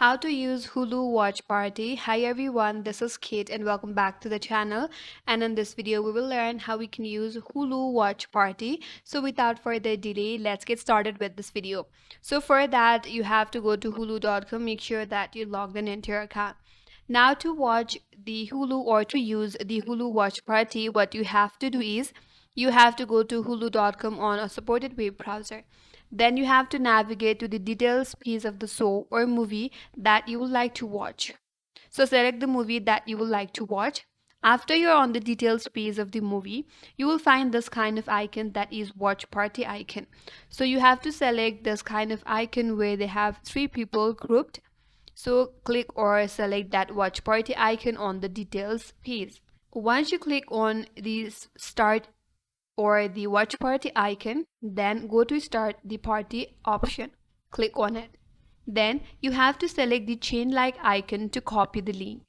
How to use Hulu Watch Party. Hi everyone, this is Kate and welcome back to the channel. And in this video, we will learn how we can use Hulu Watch Party. So without further delay, let's get started with this video. So for that, you have to go to hulu.com. Make sure that you logged into your account. Now to watch the Hulu or to use the Hulu Watch Party, what you have to do is you have to go to hulu.com on a supported web browser. Then you have to navigate to the details piece of the show or movie that you would like to watch. So select the movie that you would like to watch. After you're on the details page of the movie, you will find this kind of icon that is watch party icon. So you have to select this kind of icon where they have three people grouped. So click or select that watch party icon on the details page. Once you click on the start or the watch party icon, then go to start the party option. Click on it. Then you have to select the chain like icon to copy the link.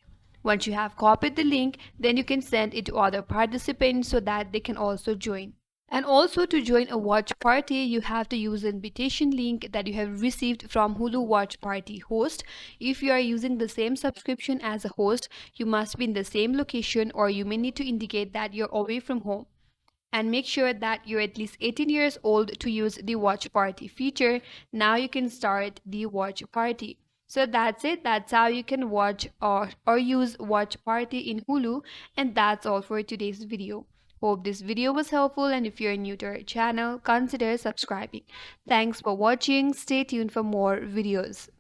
Once you have copied the link, then you can send it to other participants so that they can also join. And also to join a watch party, you have to use the invitation link that you have received from Hulu Watch Party host. If you are using the same subscription as a host, you must be in the same location or you may need to indicate that you're away from home, and make sure that you're at least 18 years old to use the watch party feature. Now you can start the watch party. So that's it. That's how you can watch or use watch party in Hulu. And that's all for today's video. Hope this video was helpful, and if you're new to our channel, consider subscribing. Thanks for watching. Stay tuned for more videos.